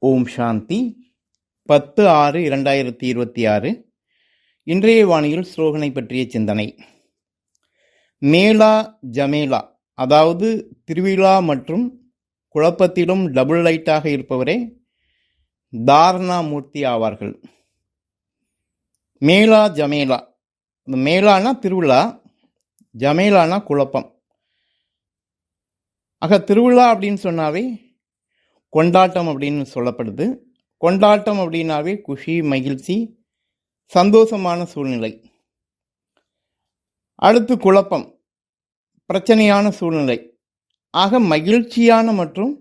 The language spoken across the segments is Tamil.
ஓம் சாந்தி 10/6/2026. இன்றைய வானியில் ஸ்லோகனை பற்றிய சிந்தனை. மேலா ஜமேலா, அதாவது திருவிழா மற்றும் குழப்பத்திலும் டபுள் லைட்டாக இருப்பவரே தாரணா மூர்த்தி ஆவார்கள். மேலா ஜமேலா, மேலானா திருவிழா, ஜமேலானா குழப்பம். ஆக திருவிழா அப்படின்னு சொன்னாவே கொண்டாட்டம் அப்படின்னு சொல்லப்படுது. கொண்டாட்டம் அப்படின்னாவே குஷி, மகிழ்ச்சி, சந்தோஷமான சூழ்நிலை. அடுத்து குழப்பம், பிரச்சனையான சூழ்நிலை. ஆக மகிழ்ச்சியான மற்றும்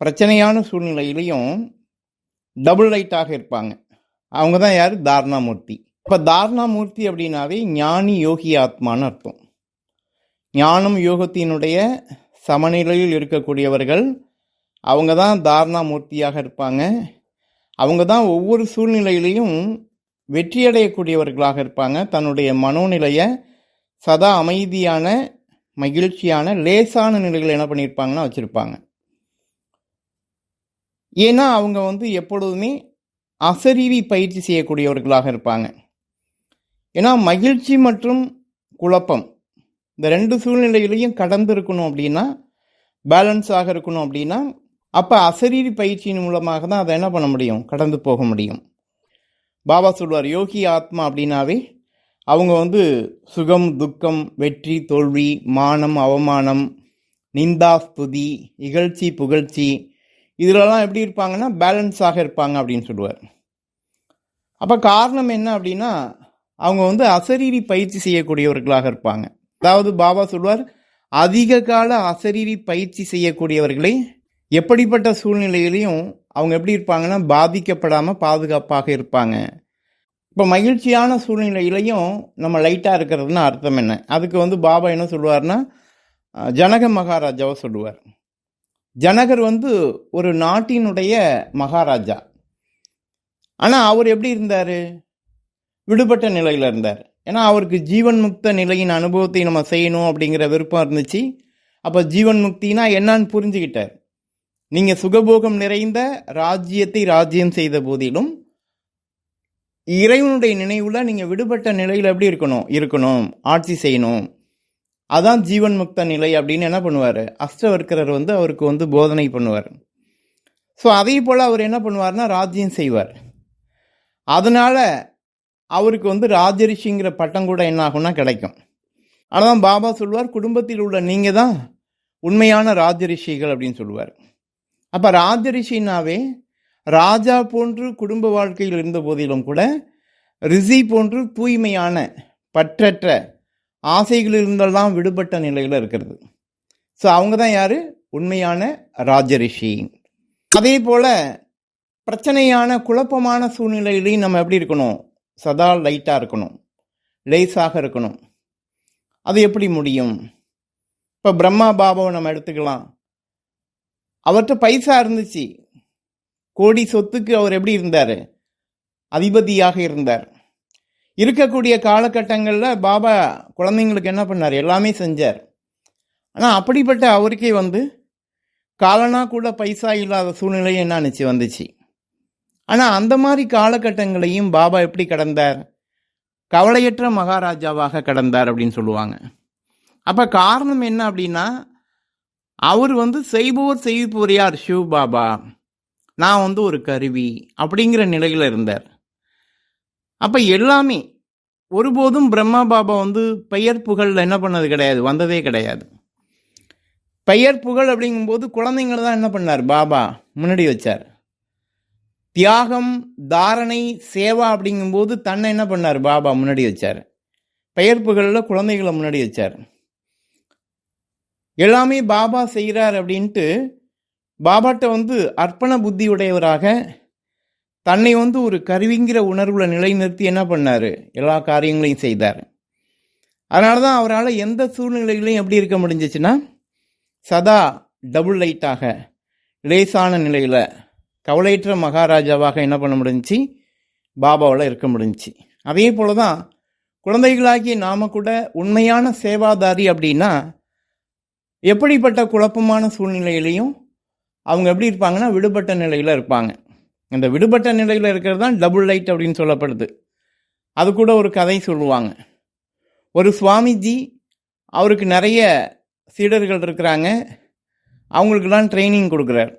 பிரச்சனையான சூழ்நிலையிலையும் டபுள் லைட்டாக இருப்பாங்க. அவங்க தான் யார்? தாரணாமூர்த்தி. இப்போ தாரணாமூர்த்தி அப்படின்னாவே ஞானி, யோகி ஆத்மான்னு அர்த்தம். ஞானம் யோகத்தினுடைய சமநிலையில் இருக்கக்கூடியவர்கள் அவங்க தான் தாரணாமூர்த்தியாக இருப்பாங்க. அவங்க தான் ஒவ்வொரு சூழ்நிலையிலையும் வெற்றியடையக்கூடியவர்களாக இருப்பாங்க. தன்னுடைய மனோநிலையை சதா அமைதியான, மகிழ்ச்சியான, லேசான நிலையில் என்ன பண்ணியிருப்பாங்கன்னா வச்சுருப்பாங்க. ஏன்னா அவங்க எப்பொழுதுமே அசரீரி பயிற்சி செய்யக்கூடியவர்களாக இருப்பாங்க. ஏன்னா மகிழ்ச்சி மற்றும் குழப்பம் இந்த ரெண்டு சூழ்நிலையிலையும் கடந்து இருக்கணும் அப்படின்னா, பேலன்ஸாக இருக்கணும் அப்படின்னா, அப்போ அசரீரி பயிற்சியின் மூலமாக தான் அதை என்ன பண்ண முடியும்? கடந்து போக முடியும். பாபா சொல்வார், யோகி ஆத்மா அப்படின்னாவே அவங்க சுகம், துக்கம், வெற்றி, தோல்வி, மானம், அவமானம், நிந்தா, ஸ்துதி, இகழ்ச்சி, புகழ்ச்சி, இதிலெல்லாம் எப்படி இருப்பாங்கன்னா பேலன்ஸாக இருப்பாங்க அப்படின்னு சொல்லுவார். அப்போ காரணம் என்ன அப்படின்னா, அவங்க அசரீரி பயிற்சி செய்யக்கூடியவர்களாக இருப்பாங்க. அதாவது பாபா சொல்வார், அதிக கால அசரீரி பயிற்சி செய்யக்கூடியவர்களே எப்படிப்பட்ட சூழ்நிலையிலையும் அவங்க எப்படி இருப்பாங்கன்னா பாதிக்கப்படாமல் பாதுகாப்பாக இருப்பாங்க. இப்போ மகிழ்ச்சியான சூழ்நிலையிலையும் நம்ம லைட்டாக இருக்கிறதுனா அர்த்தம் என்ன? அதுக்கு பாபா என்ன சொல்லுவார்னா, ஜனக மகாராஜாவை சொல்லுவார். ஜனகர் ஒரு நாட்டினுடைய மகாராஜா. ஆனால் அவர் எப்படி இருந்தார்? விடுபட்ட நிலையில் இருந்தார். ஏன்னா அவருக்கு ஜீவன் முக்த நிலையின் அனுபவத்தை நம்ம செய்யணும் அப்படிங்கிற விருப்பம் இருந்துச்சு. அப்போ ஜீவன் முக்தினா என்னன்னு புரிஞ்சுக்கிட்டார். நீங்கள் சுகபோகம் நிறைந்த ராஜ்யத்தை ராஜ்யம் செய்த போதிலும் இறைவனுடைய நினைவுல நீங்கள் விடுபட்ட நிலையில் எப்படி இருக்கணும், ஆட்சி செய்யணும். அதான் ஜீவன் முக்த நிலை அப்படின்னு என்ன பண்ணுவார்? அஷ்டவர்க்கரர் அவருக்கு போதனை பண்ணுவார். ஸோ அதே போல் அவர் என்ன பண்ணுவார்னா ராஜ்யம் செய்வார். அதனால் அவருக்கு ராஜரிஷிங்கிற பட்டம் கூட என்ன ஆகும்னா கிடைக்கும். ஆனால் தான் பாபா சொல்வார், குடும்பத்தில் உள்ள நீங்கள் தான் உண்மையான ராஜரிஷிகள் அப்படின்னு சொல்லுவார். அப்போ ராஜரிஷினாவே ராஜா போன்று குடும்ப வாழ்க்கையில் இருந்த போதிலும் கூட ரிஷி போன்று தூய்மையான, பற்றற்ற, ஆசைகள் இருந்தெல்லாம் விடுபட்ட நிலையில் இருக்கிறது. ஸோ அவங்க தான் யார்? உண்மையான ராஜரிஷி. அதே போல் பிரச்சனையான, குழப்பமான சூழ்நிலையிலையும் நம்ம எப்படி இருக்கணும்? சதா லைட்டாக இருக்கணும், லேசாக இருக்கணும். அது எப்படி முடியும்? இப்போ பிரம்மா பாபாவை நம்ம எடுத்துக்கலாம். அவர்கிட்ட பைசா இருந்துச்சு, கோடி சொத்துக்கு அவர் எப்படி இருந்தார்? அதிபதியாக இருந்தார். இருக்கக்கூடிய காலகட்டங்களில் பாபா குழந்தைங்களுக்கு என்ன பண்ணார்? எல்லாமே செஞ்சார். ஆனால் அப்படிப்பட்ட அவருக்கே காலனா கூட பைசா இல்லாத சூழ்நிலை என்ன வந்துச்சு. ஆனால் அந்த மாதிரி காலகட்டங்களையும் பாபா எப்படி கடந்தார்? கவலையற்ற மகாராஜாவாக கடந்தார் அப்படின்னு சொல்லுவாங்க. அப்போ காரணம் என்ன அப்படின்னா, அவர் செய்பவர் செய்விப்பவர் யார்? சிவ பாபா. நான் ஒரு கருவி அப்படிங்கிற நிலையில் இருந்தார். அப்போ எல்லாமே ஒருபோதும் பிரம்மா பாபா பெயர் புகழ் என்ன பண்ணது கிடையாது, வந்ததே கிடையாது. பெயர் புகழ் அப்படிங்கும்போது குழந்தைங்களை தான் என்ன பண்ணார்? பாபா முன்னாடி வச்சார். தியாகம், தாரணை, சேவா அப்படிங்கும்போது தன்னை என்ன பண்ணார்? பாபா முன்னாடி வச்சார். பெயர் புகழில் குழந்தைகளை முன்னாடி வச்சார். எல்லாமே பாபா செய்கிறார் அப்படின்ட்டு பாபாட்ட அர்ப்பண புத்தியுடையவராக தன்னை ஒரு கருவிங்கிற உணர்வுல நிலைநிறுத்தி என்ன பண்ணார்? எல்லா காரியங்களையும் செய்தார். அதனால தான் அவரால் எந்த சூழ்நிலைகளையும் எப்படி இருக்க முடிஞ்சிச்சுன்னா சதா டபுள் லைட்டாக, லேசான நிலையில், கவலையற்ற மகாராஜாவாக என்ன பண்ண முடிஞ்சிச்சு? பாபாவில் இருக்க முடிஞ்சிச்சு. அதே போல தான் குழந்தைகளாகிய நாம கூட உண்மையான சேவாதாரி அப்படின்னா எப்படிப்பட்ட குழப்பமான சூழ்நிலையிலையும் அவங்க எப்படி இருப்பாங்கன்னா விடுபட்ட நிலையில் இருப்பாங்க. அந்த விடுபட்ட நிலையில் இருக்கிறது தான் டபுள் லைட் அப்படின்னு சொல்லப்படுது. அது கூட ஒரு கதை சொல்லுவாங்க. ஒரு சுவாமிஜி, அவருக்கு நிறைய சீடர்கள் இருக்கிறாங்க, அவங்களுக்கெல்லாம் ட்ரைனிங் கொடுக்குறார்.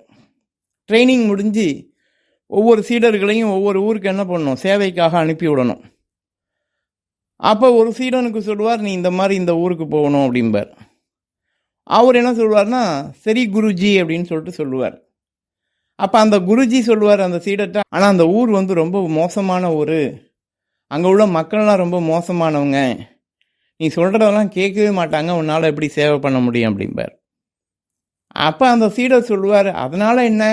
ட்ரைனிங் முடிஞ்சு ஒவ்வொரு சீடர்களையும் ஒவ்வொரு ஊருக்கு என்ன பண்ணணும், சேவைக்காக அனுப்பி விடணும். அப்போ ஒரு சீடனுக்கு சொல்லுவார், நீ இந்த மாதிரி இந்த ஊருக்கு போகணும் அப்படிம்பார். அவர் என்ன சொல்லுவார்னா, சரி குருஜி அப்படின்னு சொல்லிட்டு சொல்லுவார். அப்போ அந்த குருஜி சொல்லுவார் அந்த சீடர்கிட்ட, ஆனால் அந்த ஊர் வந்து ரொம்ப மோசமான ஊர், அங்கே உள்ள மக்கள்லாம் ரொம்ப மோசமானவங்க, நீ சொல்கிறதெல்லாம் கேட்கவே மாட்டாங்க, உன்னால் எப்படி சேவை பண்ண முடியும் அப்படிம்பார். அப்போ அந்த சீடர் சொல்லுவார், அதனால் என்ன,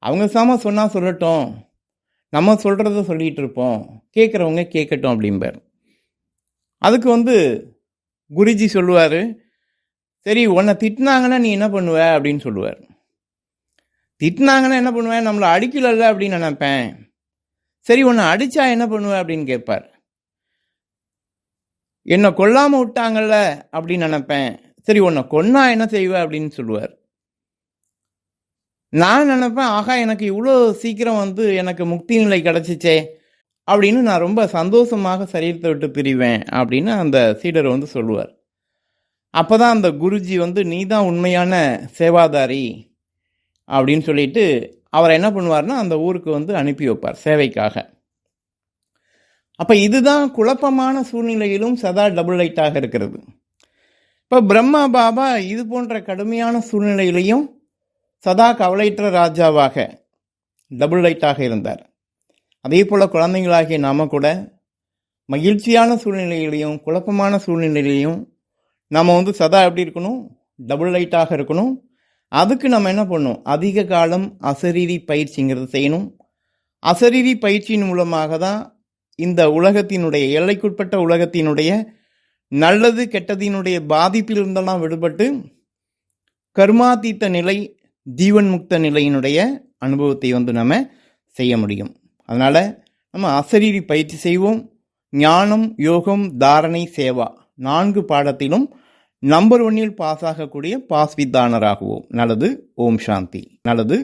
அவங்க சொன்னால் சொல்லட்டும், நம்ம சொல்கிறத சொல்லிகிட்டு இருப்போம், கேட்குறவங்க கேட்கட்டும் அப்படிம்பார். அதுக்கு வந்து குருஜி சொல்லுவார், சரி உன்னை திட்டினாங்கன்னா நீ என்ன பண்ணுவ அப்படின்னு சொல்லுவார். திட்டினாங்கன்னா என்ன பண்ணுவேன், நம்மளை அடிக்கலல்ல அப்படின்னு நினைப்பேன். சரி உன்னை அடித்தா என்ன பண்ணுவ அப்படின்னு கேட்பார். என்னை கொல்லாமல் விட்டாங்கல்ல அப்படின்னு நினைப்பேன். சரி உன்னை கொன்னா என்ன செய்வ அப்படின்னு சொல்லுவார். நான் நினைப்பேன், ஆகா எனக்கு இவ்வளோ சீக்கிரம் வந்து எனக்கு முக்தி நிலை கிடச்சிச்சே அப்படின்னு நான் ரொம்ப சந்தோஷமாக சரீரத்தை விட்டு பிரிவேன் அப்படின்னு அந்த சீடர் வந்து சொல்லுவார். அப்போ தான் அந்த குருஜி வந்து நீ தான் உண்மையான சேவாதாரி அப்படின்னு சொல்லிட்டு அவரை என்ன பண்ணுவார்னா அந்த ஊருக்கு வந்து அனுப்பி வைப்பார் சேவைக்காக. அப்போ இதுதான் குழப்பமான சூழ்நிலையிலும் சதா டபுள் லைட்டாக இருக்கிறது. இப்போ பிரம்மா பாபா இது போன்ற கடுமையான சூழ்நிலையிலையும் சதா கவலையற்ற ராஜாவாக டபுள் லைட்டாக இருந்தார். அதே போல் குழந்தைங்களாகிய நாம கூட மகிழ்ச்சியான சூழ்நிலையிலையும் குழப்பமான சூழ்நிலையிலையும் நம்ம வந்து சதா எப்படி இருக்கணும், டபுள் லைட்டாக இருக்கணும். அதுக்கு நம்ம என்ன பண்ணணும், அதிக காலம் அசரீரி பயிற்சிங்கிறது செய்யணும். அசரீரி பயிற்சியின் மூலமாக தான் இந்த உலகத்தினுடைய எல்லைக்குட்பட்ட உலகத்தினுடைய நல்லது கெட்டதினுடைய பாதிப்பிலிருந்தெல்லாம் விடுபட்டு கர்மாதீத்த நிலை, ஜீவன் முக்த நிலையினுடைய அனுபவத்தை வந்து நம்ம செய்ய முடியும். அதனால் நம்ம அசரீரி பயிற்சி செய்வோம். ஞானம், யோகம், தாரணை, சேவா 4 பாடத்திலும் நம்பர் 1 பாஸ் ஆகக்கூடிய பாஸ் வித்தானராகுவோம். நல்லது. ஓம் சாந்தி. நல்லது.